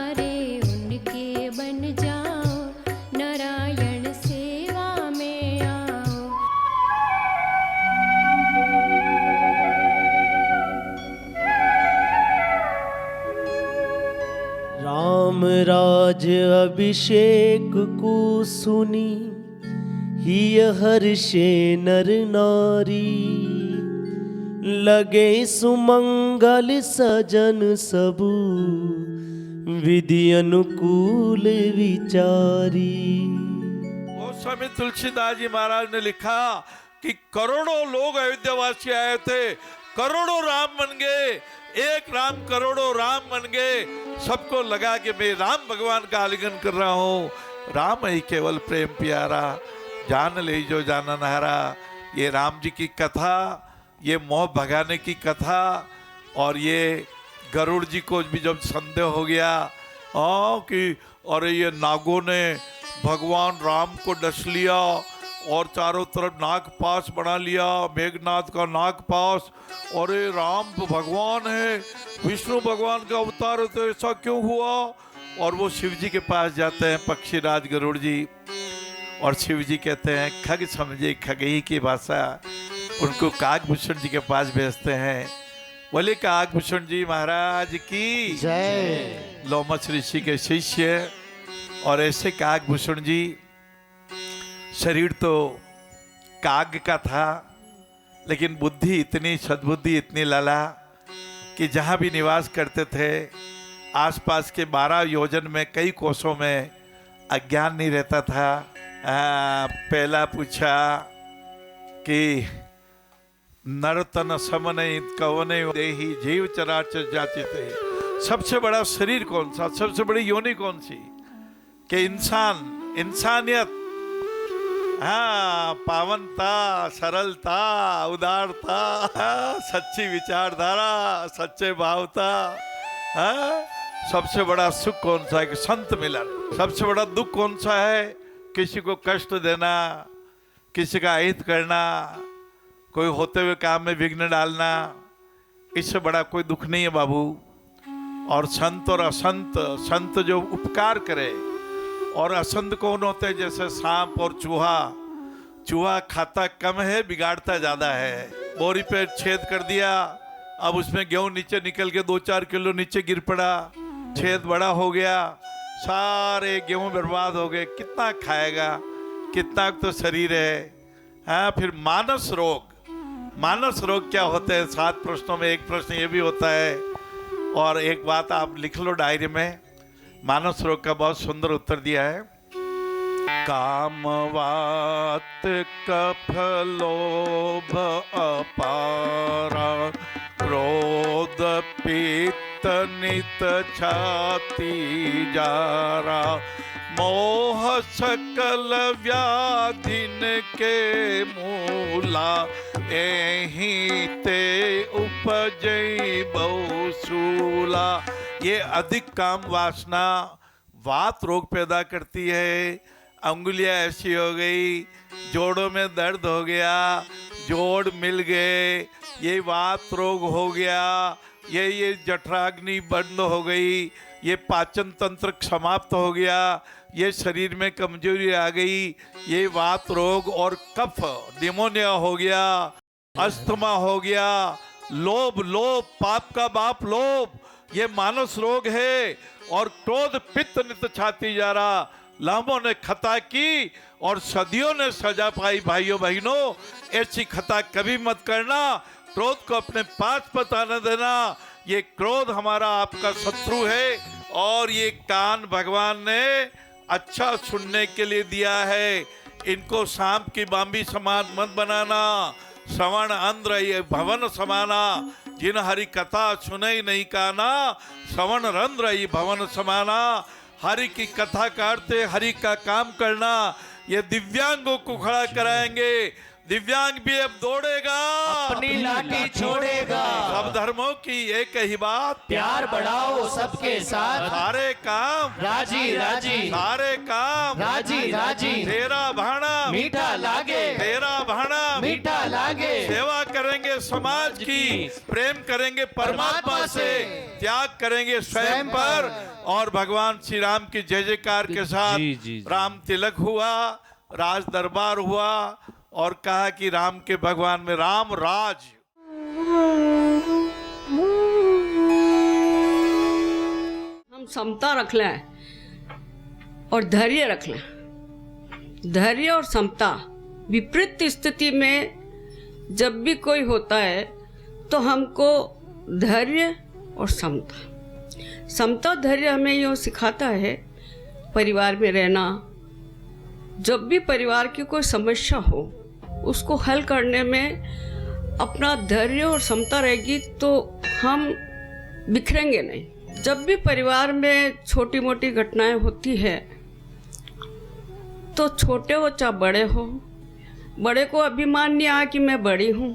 दुआरे उनके बन जाओ, नारायण सेवा में आओ। राम राज अभिषेक को सुनी, हिय हर्षे नर नारी। लगे सुमंगल सजन सबु, विधि अनुकूल विचारी। उस समय तुलसीदास जी महाराज ने लिखा कि करोड़ों लोग अयोध्यावासी आए थे, करोड़ों राम बन गए, एक राम करोड़ों राम बन गए। सबको लगा कि मैं राम भगवान का आलिंगन कर रहा हूँ। राम ही केवल प्रेम प्यारा, जान ले जो जानन हारा। ये राम जी की कथा, ये मोह भगाने की कथा। और ये गरुड़ जी को भी जब संदेह हो गया कि अरे ये नागों ने भगवान राम को डस लिया और चारों तरफ नाग पास बना लिया, मेघनाथ का नाग पास। और ये राम भगवान है, विष्णु भगवान का अवतार है, तो ऐसा क्यों हुआ? और वो शिव जी के पास जाते हैं, पक्षीराज गरुड़ जी। और शिव जी कहते हैं खग समझे खगई की भाषा, उनको काकभूषण जी के पास भेजते हैं। बोले काकभूषण जी महाराज की जय। लोमस ऋषि के शिष्य। और ऐसे काकभूषण जी, शरीर तो काग का था, लेकिन बुद्धि इतनी, सद्बुद्धि इतनी लाला कि जहाँ भी निवास करते थे आसपास के 12 योजन में, कई कोसों में अज्ञान नहीं रहता था। पहला पूछा कि नरतन समन कवने देही जीव चराचर जाति थे। सबसे बड़ा शरीर कौन सा, सबसे बड़ी योनि कौन सी? कि इंसान, इंसानियत। हाँ, पावनता, सरलता, उदारता, सच्ची विचारधारा, सच्चे भावता। हाँ, सबसे बड़ा सुख कौन सा है? कि संत मिलन। सबसे बड़ा दुख कौन सा है? किसी को कष्ट देना, किसी का अहित करना, कोई होते हुए काम में विघ्न डालना। इससे बड़ा कोई दुख नहीं है बाबू। और संत और असंत, संत जो उपकार करे, और असंत कौन होते हैं? जैसे सांप और चूहा। चूहा खाता कम है, बिगाड़ता ज्यादा है। बोरी पे छेद कर दिया, अब उसमें गेहूं नीचे निकल के 2-4 किलो नीचे गिर पड़ा, छेद बड़ा हो गया, सारे गेहूं बर्बाद हो गए। कितना खाएगा? कितना तो शरीर है। हाँ, फिर मानस रोग। मानस रोग क्या होते हैं? 7 प्रश्नों में एक प्रश्न ये भी होता है। और एक बात आप लिख लो डायरी में, मानस रोग का बहुत सुंदर उत्तर दिया है। कामवात कफ लोभ अपारा, क्रोध पित्त नित छाती जारा, मोह सकल व्याधिन के मूला, एहि ते उपजई बहुसूला। ये अधिक काम वासना वात रोग पैदा करती है। अंगुलियां ऐसी हो गई, जोड़ों में दर्द हो गया, जोड़ मिल गए, ये वात रोग हो गया। ये जठराग्नि बंद हो गई, ये पाचन तंत्र समाप्त हो गया, ये शरीर में कमजोरी आ गई, ये वात रोग। और कफ, निमोनिया हो गया, अस्थमा हो गया, लोभ, लोभ पाप का बाप लोभ, ये मानस रोग है। और क्रोध पित्त नित छाती जा रहा, लामों ने खता की और सदियों ने सजा पाई। भाइयों बहनों, ऐसी खता कभी मत करना। क्रोध को अपने पास मत आने देना। ये क्रोध हमारा आपका शत्रु है। और ये कान भगवान ने अच्छा सुनने के लिए दिया है, इनको सांप की बांबी समान मत बनाना। श्रवण अंध्र ये भवन समाना, जिन हरि कथा सुने नहीं काना, श्रवण रंध्र ये भवन समाना। हरि की कथा करते हरि का काम करना, ये दिव्यांगों को खड़ा कराएंगे, दिव्यांग भी अब दौड़ेगा, अपनी लाठी छोड़ेगा। सब धर्मों की एक ही बात, प्यार बढ़ाओ सबके साथ, सारे काम राजी राजी, सारे काम राजी राजी। तेरा भाना मीठा लागे, तेरा भाना मीठा लागे। सेवा करेंगे समाज की, प्रेम करेंगे परमात्मा से, त्याग करेंगे स्वयं पर, और भगवान श्री राम की जय जयकार के साथ राम तिलक हुआ, राज दरबार हुआ, और कहा कि राम के भगवान में राम राज। हम समता रख लें और धैर्य रख लें। धैर्य और समता विपरीत स्थिति में जब भी कोई होता है तो हमको धैर्य और समता धैर्य हमें यूँ सिखाता है परिवार में रहना। जब भी परिवार की कोई समस्या हो उसको हल करने में अपना धैर्य और समता रहेगी तो हम बिखरेंगे नहीं। जब भी परिवार में छोटी मोटी घटनाएं होती है तो छोटे हो चाहे बड़े हो, बड़े को अभिमान नहीं आया कि मैं बड़ी हूँ,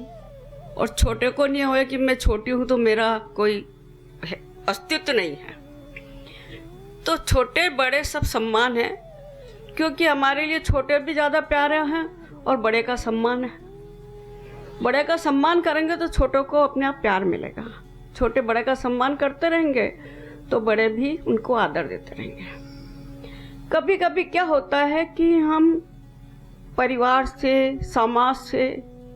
और छोटे को नहीं होया कि मैं छोटी हूँ तो मेरा कोई अस्तित्व नहीं है। तो छोटे बड़े सब सम्मान है, क्योंकि हमारे लिए छोटे भी ज़्यादा प्यारे हैं और बड़े का सम्मान है। बड़े का सम्मान करेंगे तो छोटों को अपने आप प्यार मिलेगा। छोटे बड़े का सम्मान करते रहेंगे तो बड़े भी उनको आदर देते रहेंगे। कभी कभी क्या होता है कि हम परिवार से, समाज से,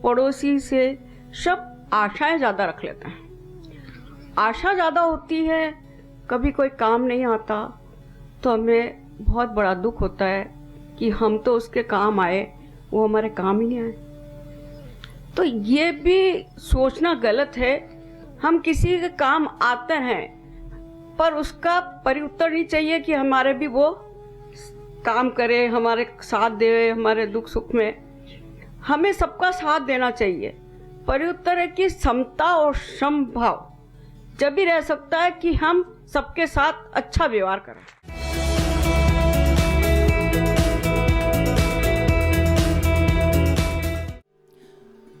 पड़ोसी से सब आशाएं ज़्यादा रख लेते हैं। आशा ज़्यादा होती है, कभी कोई काम नहीं आता तो हमें बहुत बड़ा दुख होता है कि हम तो उसके काम आए, वो हमारे काम ही नहीं आए। तो ये भी सोचना गलत है। हम किसी के काम आते हैं पर उसका परिउत्तर नहीं चाहिए कि हमारे भी वो काम करे, हमारे साथ दे, हमारे दुख सुख में। हमें सबका साथ देना चाहिए। परिउत्तर है कि समता और समभाव जब भी रह सकता है कि हम सबके साथ अच्छा व्यवहार करें।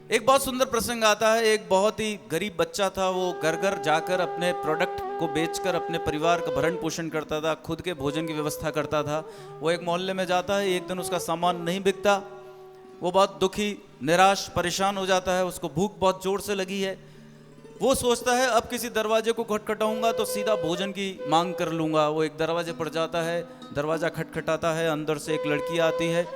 एक बहुत सुंदर प्रसंग आता है। एक बहुत ही गरीब बच्चा था, वो घर घर जाकर अपने प्रोडक्ट को बेचकर अपने परिवार का भरण पोषण करता था, खुद के भोजन की व्यवस्था करता था। वो एक मोहल्ले में जाता है, एक दिन उसका सामान नहीं बिकता। वो बहुत दुखी, निराश, परेशान हो जाता है। उसको भूख बहुत जोर से लगी है। वो सोचता है अब किसी दरवाजे को खटखटाऊंगा तो सीधा भोजन की मांग कर लूँगा। वो एक दरवाजे पर जाता है, दरवाज़ा खटखटाता है, अंदर से एक लड़की आती है।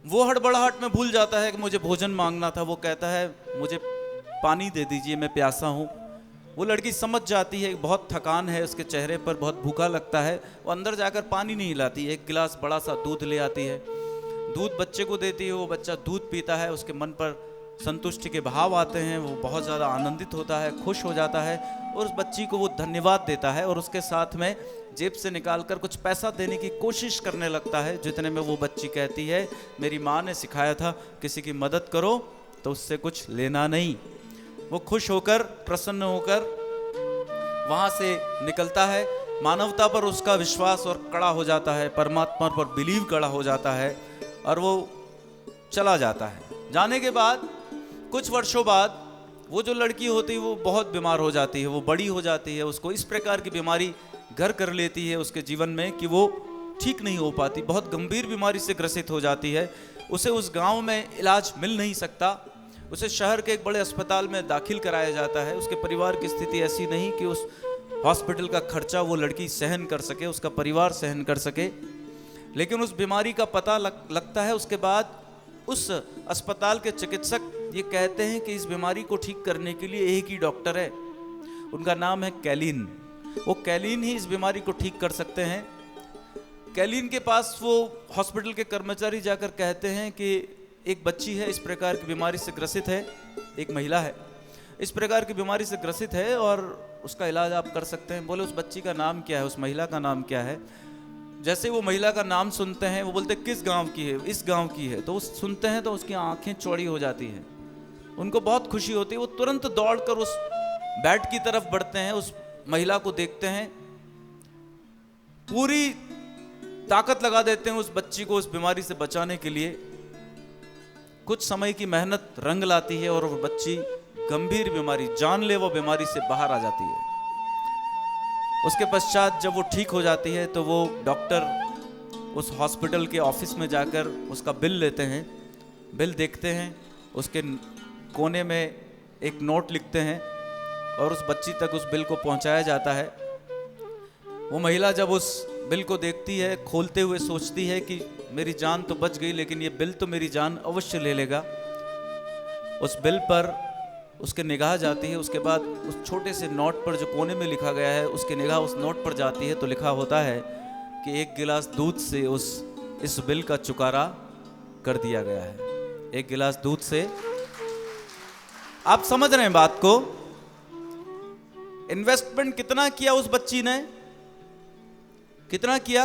वो हड़बड़ाहट में भूल जाता है कि मुझे भोजन मांगना था। वो कहता है मुझे पानी दे दीजिए, मैं प्यासा हूँ। वो लड़की समझ जाती है, बहुत थकान है उसके चेहरे पर, बहुत भूखा लगता है। वो अंदर जाकर पानी नहीं लाती, एक गिलास बड़ा सा दूध ले आती है। दूध बच्चे को देती है, वो बच्चा दूध पीता है। उसके मन पर संतुष्टि के भाव आते हैं, वो बहुत ज़्यादा आनंदित होता है, खुश हो जाता है और उस बच्ची को वो धन्यवाद देता है और उसके साथ में जेब से निकालकर कुछ पैसा देने की कोशिश करने लगता है। जितने में वो बच्ची कहती है मेरी माँ ने सिखाया था किसी की मदद करो तो उससे कुछ लेना नहीं। वो खुश होकर, प्रसन्न होकर वहाँ से निकलता है। मानवता पर उसका विश्वास और कड़ा हो जाता है, परमात्मा पर बिलीव कड़ा हो जाता है और वो चला जाता है। जाने के बाद कुछ वर्षों बाद वो जो लड़की होती है वो बहुत बीमार हो जाती है, वो बड़ी हो जाती है। उसको इस प्रकार की बीमारी घर कर लेती है उसके जीवन में कि वो ठीक नहीं हो पाती, बहुत गंभीर बीमारी से ग्रसित हो जाती है। उसे उस गांव में इलाज मिल नहीं सकता, उसे शहर के एक बड़े अस्पताल में दाखिल कराया जाता है। उसके परिवार की स्थिति ऐसी नहीं कि उस हॉस्पिटल का खर्चा वो लड़की सहन कर सके, उसका परिवार सहन कर सके। लेकिन उस बीमारी का पता लगता है उसके बाद उस अस्पताल के चिकित्सक ये कहते हैं कि इस बीमारी को ठीक करने के लिए एक ही डॉक्टर है, उनका नाम है कैलीन। वो कैलीन ही इस बीमारी को ठीक कर सकते हैं। कैलीन के पास वो हॉस्पिटल के कर्मचारी जाकर कहते हैं कि एक बच्ची है, इस प्रकार की बीमारी से ग्रसित है, एक महिला है, इस प्रकार की बीमारी से ग्रसित है और उसका इलाज आप कर सकते हैं। बोले उस बच्ची का नाम क्या है, उस महिला का नाम क्या है? जैसे वो महिला का नाम सुनते हैं वो बोलते किस गांव की है, इस गांव की है। तो वो सुनते हैं तो उसकी आंखें चौड़ी हो जाती हैं, उनको बहुत खुशी होती है। वो तुरंत दौड़कर उस बेड की तरफ बढ़ते हैं, उस महिला को देखते हैं, पूरी ताकत लगा देते हैं उस बच्ची को उस बीमारी से बचाने के लिए। कुछ समय की मेहनत रंग लाती है और वो बच्ची गंभीर बीमारी, जानलेवा बीमारी से बाहर आ जाती है। उसके पश्चात जब वो ठीक हो जाती है तो वो डॉक्टर उस हॉस्पिटल के ऑफिस में जाकर उसका बिल लेते हैं। बिल देखते हैं, उसके कोने में एक नोट लिखते हैं और उस बच्ची तक उस बिल को पहुंचाया जाता है। वो महिला जब उस बिल को देखती है, खोलते हुए सोचती है कि मेरी जान तो बच गई, लेकिन ये बिल तो मेरी जान अवश्य ले लेगा। उस बिल पर उसके निगाह जाती है। उसके बाद उस छोटे से नोट पर जो कोने में लिखा गया है, उसकी निगाह उस नोट पर जाती है तो लिखा होता है कि 1 गिलास दूध से इस बिल का चुकारा कर दिया गया है। 1 गिलास दूध से। आप समझ रहे हैं बात को? इन्वेस्टमेंट कितना किया उस बच्ची ने? कितना किया?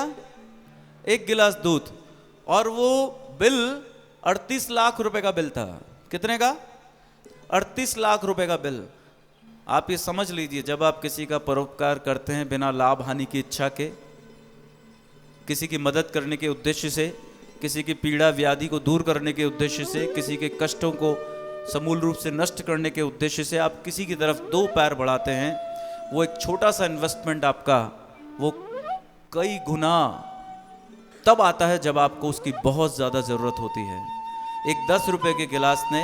1 गिलास दूध। और वो बिल 38 लाख रुपए का बिल था। कितने का? 38 लाख रुपए का बिल। आप ये समझ लीजिए, जब आप किसी का परोपकार करते हैं बिना लाभ हानि की इच्छा के, किसी की मदद करने के उद्देश्य से, किसी की पीड़ा व्याधि को दूर करने के उद्देश्य से, किसी के कष्टों को समूल रूप से नष्ट करने के उद्देश्य से आप किसी की तरफ 2 पैर बढ़ाते हैं, वो एक छोटा सा इन्वेस्टमेंट आपका वो कई गुना तब आता है जब आपको उसकी बहुत ज़्यादा ज़रूरत होती है। एक 10 रुपए के गिलास ने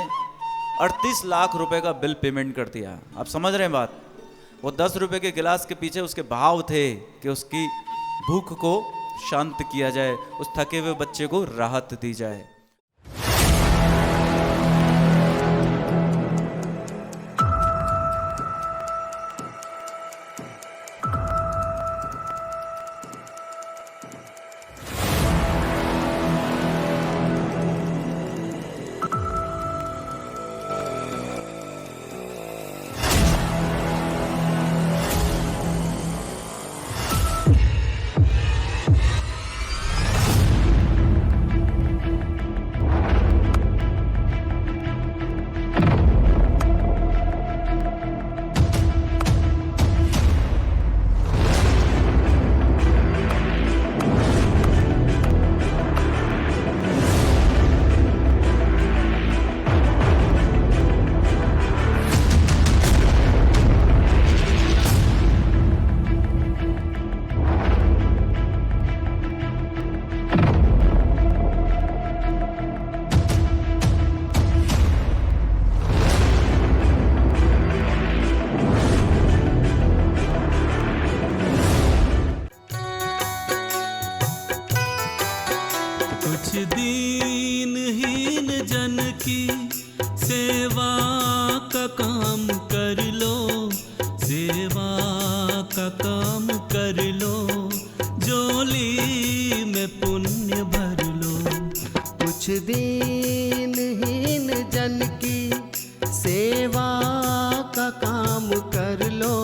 38 लाख रुपए का बिल पेमेंट कर दिया। आप समझ रहे हैं बात? वो 10 रुपए के गिलास के पीछे उसके भाव थे कि उसकी भूख को शांत किया जाए, उस थके हुए बच्चे को राहत दी जाए। कुछ दीनहीन जन की सेवा का काम कर लो, सेवा का काम कर लो, झोली में पुण्य भर लो। कुछ दीनहीन जन की सेवा का काम कर लो,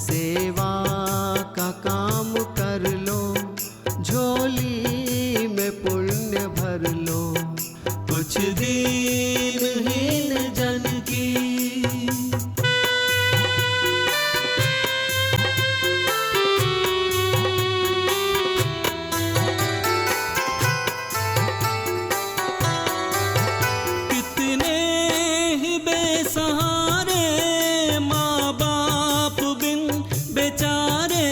सेवा का काम कर लो, झोली में पुण्य भर लो। कुछ दीनहीन जन की कितने ही बेसहारे माँ बाप बिन बेचारे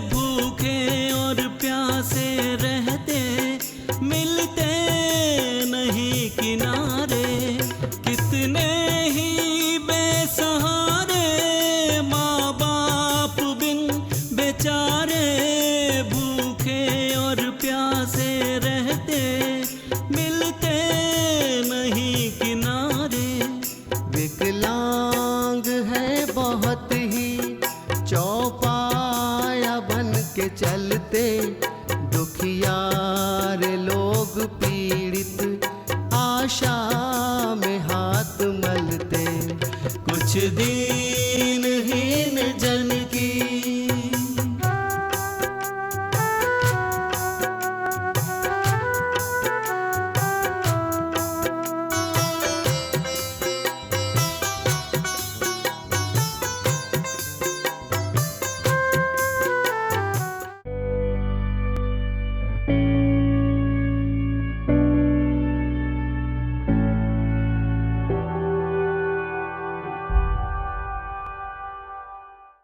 भूखे और प्यासे रहते, मिलते नहीं किनारे। कितने ही बेसहारे माँ बाप बिन बेचारे भूखे और प्यासे रहते, मिलते नहीं किनारे। विकलांग है बहुत ही चौपाया बन के चलते, दुखियार